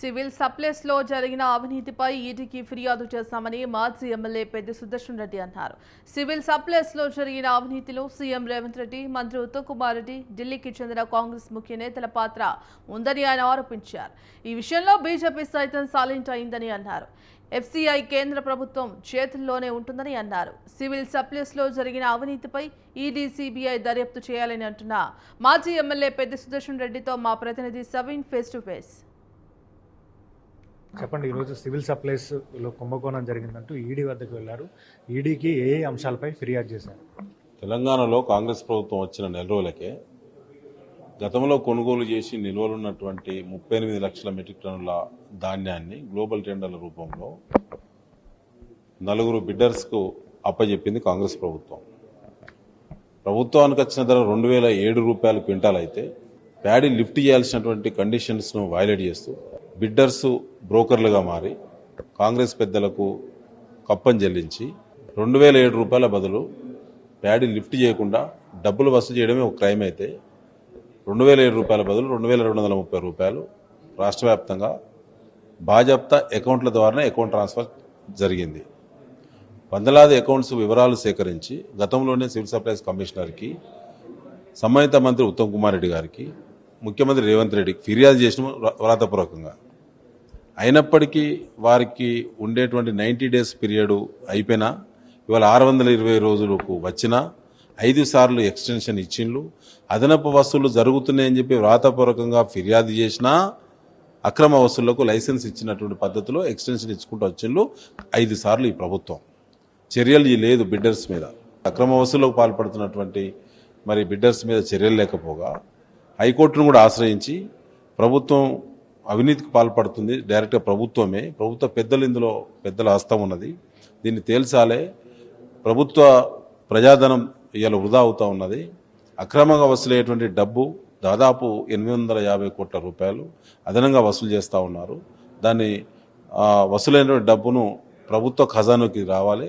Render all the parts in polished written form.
Civil supplies లో జరిగిన అవినీతిపై ఈడీకి ఫిర్యాదు చేశామని మాజీ ఎమ్మెల్యే పెద్ది సుదర్శన్ రెడ్డి అన్నారు. సివిల్ సప్లైస్ లో జరిగిన అవినీతిలో సీఎం రేవంత్ రెడ్డి, మంత్రి ఉత్తమ్ కుమార్ రెడ్డి, ఢిల్లీకి చెందిన కాంగ్రెస్ ముఖ్య నేతల పాత్ర ఉందని ఆయన ఆరోపించారు. ఈ విషయంలో బీజేపీ సైతం సైలెంట్ అయిందని అన్నారు. ఎఫ్సీఐ కేంద్ర ప్రభుత్వం చేతుల్లోనే ఉంటుందని అన్నారు. సివిల్ సప్లైస్ లో జరిగిన అవినీతిపై ఈడీ, సిబిఐ దర్యాప్తు చేయాలని అంటున్న మాజీ ఎమ్మెల్యే పెద్ది సుదర్శన్ రెడ్డితో మా ప్రతినిధి సవీన్ ఫేస్ టు ఫేస్. చెప్పండి, ఈరోజు సివిల్ సప్లైస్లో కుంభకోణం జరిగిందంటూ ఈడీ వద్దకు వెళ్లారు. ఈడీకి ఏ అంశాలపై ఫిర్యాదు చేశారు? తెలంగాణలో కాంగ్రెస్ ప్రభుత్వం వచ్చిన నెల రోజులకే గతంలో కొనుగోలు చేసి నిల్వలున్నటువంటి 38 లక్షల మెట్రిక్ టన్నుల ధాన్యాన్ని గ్లోబల్ టెండర్ల రూపంలో 4 బిడ్డర్స్కు అప్పజెప్పింది కాంగ్రెస్ ప్రభుత్వం. ప్రభుత్వానికి వచ్చిన ధర 2007 రూపాయల క్వింటాల్ అయితే ప్యాడీ లిఫ్ట్ చేయాల్సినటువంటి కండిషన్స్ను వైలేట్ చేస్తూ బిడ్డర్స్ బ్రోకర్లుగా మారి కాంగ్రెస్ పెద్దలకు కప్పం చెల్లించి 2007 రూపాయల బదులు ప్యాడీ లిఫ్ట్ చేయకుండా డబ్బులు వసూలు చేయడమే ఒక క్రైమ్ అయితే 2007 రూపాయల బదులు 2230 రూపాయలు రాష్ట్ర వ్యాప్తంగా బాజప్తా అకౌంట్ల ద్వారానే అకౌంట్ ట్రాన్స్ఫర్ జరిగింది. వందలాది అకౌంట్స్ వివరాలు సేకరించి గతంలోనే సివిల్ సప్లైస్ కమిషనర్కి, సంబంధిత మంత్రి ఉత్తమ్ కుమార్ రెడ్డి గారికి, ముఖ్యమంత్రి రేవంత్ రెడ్డికి ఫిర్యాదు చేసిన వ్రాతపూర్వకంగా. అయినప్పటికీ వారికి ఉండేటువంటి 90 డేస్ పీరియడ్ అయిపోయినా ఇవాళ 620 రోజులకు వచ్చినా 5 సార్లు ఎక్స్టెన్షన్ ఇచ్చిండ్లు. అదనపు వసూళ్లు జరుగుతున్నాయని చెప్పి వ్రాతపూర్వకంగా ఫిర్యాదు చేసినా అక్రమ వసూళ్లకు లైసెన్స్ ఇచ్చినటువంటి పద్ధతిలో ఎక్స్టెన్షన్ ఇచ్చుకుంటూ వచ్చిండ్లు 5 సార్లు. ఈ ప్రభుత్వం చర్యలు లేదు బిడ్డర్స్ మీద. అక్రమ వసూళ్లకు పాల్పడుతున్నటువంటి మరి బిడ్డర్స్ మీద చర్యలు లేకపోగా హైకోర్టును కూడా ఆశ్రయించి ప్రభుత్వం అవినీతికి పాల్పడుతుంది, డైరెక్ట్గా ప్రభుత్వమే, ప్రభుత్వ పెద్దలు ఇందులో పెద్దల హస్తం ఉన్నది, దీన్ని తేల్చాలే, ప్రభుత్వ ప్రజాధనం ఇవాళ వృధా అవుతూ ఉన్నది, అక్రమంగా వసూలయ్యేటువంటి డబ్బు దాదాపు 850 కోట్ల రూపాయలు అదనంగా వసూలు చేస్తూ ఉన్నారు. దాన్ని వసూలైనటువంటి డబ్బును ప్రభుత్వ ఖజానాకి రావాలి,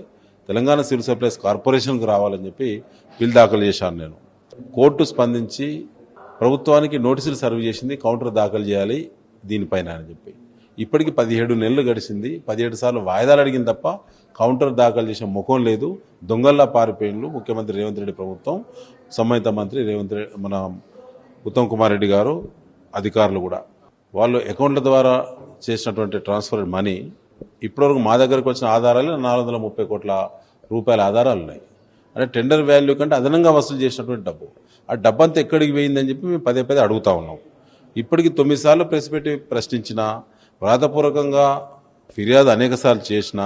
తెలంగాణ సివిల్ సప్లైస్ కార్పొరేషన్కి రావాలని చెప్పి బిల్ దాఖలు చేశాను నేను. కోర్టు స్పందించి ప్రభుత్వానికి నోటీసులు సర్వ్ చేసింది, కౌంటర్ దాఖలు చేయాలి దీనిపైన అని చెప్పి. ఇప్పటికి 17 నెలలు గడిచింది. 17 సార్లు వాయిదాలు అడిగింది తప్ప కౌంటర్ దాఖలు చేసిన ముఖం లేదు. దొంగల్లా పారిపోయిండ్లు ముఖ్యమంత్రి రేవంత్ రెడ్డి ప్రభుత్వం, సంబంధిత మంత్రి మన ఉత్తమ్ కుమార్ రెడ్డి గారు, అధికారులు కూడా. వాళ్ళు అకౌంట్ల ద్వారా చేసినటువంటి ట్రాన్స్ఫర్ మనీ ఇప్పటివరకు మా దగ్గరకు వచ్చిన ఆధారాలు 430 కోట్ల రూపాయల ఆధారాలు ఉన్నాయి. అంటే టెండర్ వాల్యూ కంటే అదనంగా వసూలు చేసినటువంటి డబ్బు, ఆ డబ్బంతా ఎక్కడికి పోయిందని చెప్పి మేము పదే అడుగుతా ఉన్నాం. ఇప్పటికి 9 సార్లు ప్రెస్ పెట్టి ప్రశ్నించినా, వ్రాతపూర్వకంగా ఫిర్యాదు అనేక సార్లు చేసినా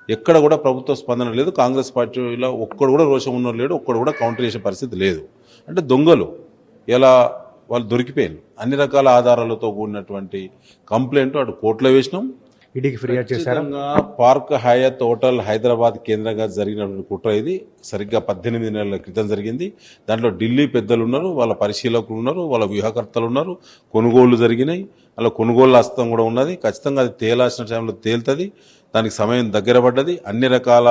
ఎక్కడ కూడా ప్రభుత్వ స్పందన లేదు. కాంగ్రెస్ పార్టీలో ఒక్కడు కూడా రోషం ఉన్నోడు లేడు, ఒక్కడు కూడా కౌంటర్ చేసే పరిస్థితి లేదు. అంటే దొంగలు ఇలా వాళ్ళు దొరికిపోయారు. అన్ని రకాల ఆధారాలతో కూడినటువంటి కంప్లైంట్ అటు కోర్టులో వేసినాం. ఈడీకి ఫిర్యాదు చేశారు. పార్క్ హయాత్ హోటల్ హైదరాబాద్ కేంద్రంగా జరిగినటువంటి కుట్ర ఇది. సరిగ్గా 18 నెలల క్రితం జరిగింది. దాంట్లో ఢిల్లీ పెద్దలు ఉన్నారు, వాళ్ళ పరిశీలకులు ఉన్నారు, వాళ్ళ వ్యూహకర్తలు ఉన్నారు, కొనుగోళ్లు జరిగినాయి, అలా కొనుగోళ్ల హస్తం కూడా ఉన్నది. ఖచ్చితంగా అది తేలాల్సిన టైంలో తేలుతుంది. దానికి సమయం దగ్గర పడ్డది. అన్ని రకాల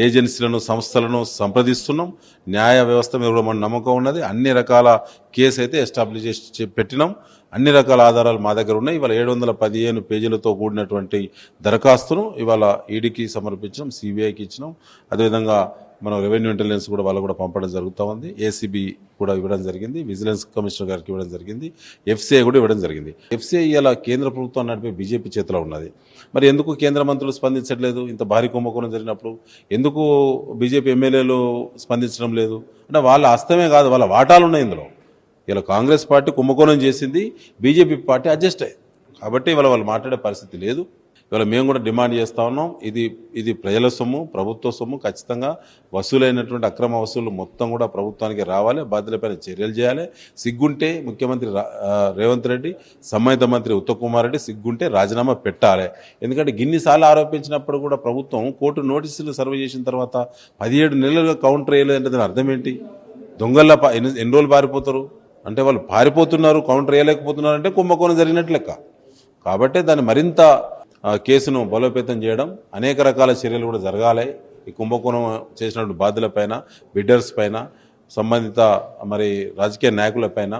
ఏజెన్సీలను, సంస్థలను సంప్రదిస్తున్నాం. న్యాయ వ్యవస్థ మీద కూడా మన నమ్మకం ఉన్నది. అన్ని రకాల కేసు అయితే ఎస్టాబ్లిష్ చేసి పెట్టినాం. అన్ని రకాల ఆధారాలు మా దగ్గర ఉన్నాయి. ఇవాళ 715 పేజీలతో కూడినటువంటి దరఖాస్తును ఇవాళ ఈడీకి సమర్పించినాం, సిబిఐకి ఇచ్చినాం. అదేవిధంగా మనం రెవెన్యూ ఇంటెలిజెన్స్ కూడా వాళ్ళు కూడా పంపడం జరుగుతూ ఉంది. ఏసీబీ కూడా ఇవ్వడం జరిగింది, విజిలెన్స్ కమిషనర్ గారికి ఇవ్వడం జరిగింది, ఎఫ్సీఐ కూడా ఇవ్వడం జరిగింది. ఎఫ్సీఐ ఇలా కేంద్ర ప్రభుత్వం నడిపే బీజేపీ చేతిలో ఉన్నది. మరి ఎందుకు కేంద్ర మంత్రులు స్పందించట్లేదు? ఇంత భారీ కుంభకోణం జరిగినప్పుడు ఎందుకు బీజేపీ ఎమ్మెల్యేలు స్పందించడం లేదు? అంటే వాళ్ళ హస్తమే కాదు, వాళ్ళ వాటాలు ఉన్నాయి ఇందులో. ఇలా కాంగ్రెస్ పార్టీ కుంభకోణం చేసింది, బీజేపీ పార్టీ అడ్జస్ట్ అయ్యింది. కాబట్టి ఇవాళ వాళ్ళు మాట్లాడే పరిస్థితి లేదు. ఇవాళ మేము కూడా డిమాండ్ చేస్తూ ఉన్నాం. ఇది ప్రజల సొమ్ము, ప్రభుత్వ సొమ్ము. ఖచ్చితంగా వసూలైనటువంటి అక్రమ వసూలు మొత్తం కూడా ప్రభుత్వానికి రావాలి, బాధ్యులపైన చర్యలు చేయాలి. సిగ్గుంటే ముఖ్యమంత్రి రేవంత్ రెడ్డి, సంబంధిత మంత్రి ఉత్తమ్ కుమార్ రెడ్డి సిగ్గుంటే రాజీనామా పెట్టాలి. ఎందుకంటే గిన్నిసార్లు ఆరోపించినప్పుడు కూడా ప్రభుత్వం కోర్టు నోటీసులు సర్వ్ చేసిన తర్వాత 17 నెలలుగా కౌంటర్ వేయలేదంటే దాని అర్థం ఏంటి? దొంగల్లా ఎన్ని రోజులు పారిపోతారు? అంటే వాళ్ళు పారిపోతున్నారు, కౌంటర్ వేయలేకపోతున్నారు అంటే కుంభకోణం జరిగినట్లు లెక్క. కాబట్టి దాన్ని మరింత కేసును బలోపేతం చేయడం, అనేక రకాల చర్యలు కూడా జరగాలి. ఈ కుంభకోణం చేసినటువంటి బాధ్యులపైన, బిడ్డర్స్ పైన, సంబంధిత మరి రాజకీయ నాయకులపైన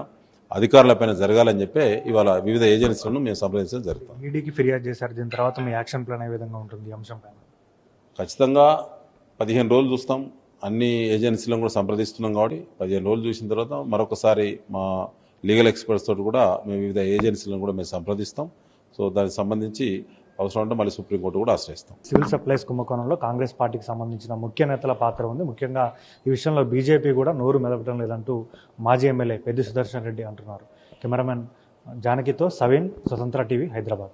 అధికారులపైన జరగాలని చెప్పి ఇవాళ వివిధ ఏజెన్సీలను మేము సంప్రదించడం జరుగుతుంది. ఈడీకి ఫిర్యాదు చేశారు. దీని తర్వాత మీ యాక్షన్ ప్లాన్ ఏ విధంగా ఉంటుంది ఈ అంశం పైన? ఖచ్చితంగా 15 రోజులు చూస్తాం. అన్ని ఏజెన్సీలను కూడా సంప్రదిస్తున్నాం కాబట్టి 15 రోజులు చూసిన తర్వాత మరొకసారి మా లీగల్ ఎక్స్పర్ట్స్ తోటి కూడా మేము వివిధ ఏజెన్సీలను కూడా మేము సంప్రదిస్తాం. సో దానికి సంబంధించి అవసరం ఉంటే మళ్ళీ సుప్రీంకోర్టు కూడా ఆశ్రయిస్తాం. సివిల్ సప్లైస్ కుంభకోణంలో కాంగ్రెస్ పార్టీకి సంబంధించిన ముఖ్య నేతల పాత్ర ఉంది. ముఖ్యంగా ఈ విషయంలో బీజేపీ కూడా నోరు మెదపడం లేదంటూ మాజీ ఎమ్మెల్యే పెద్ది సుదర్శన్ రెడ్డి అంటున్నారు. కెమెరామెన్ జానకితో సవీన్, స్వతంత్ర టీవీ, హైదరాబాద్.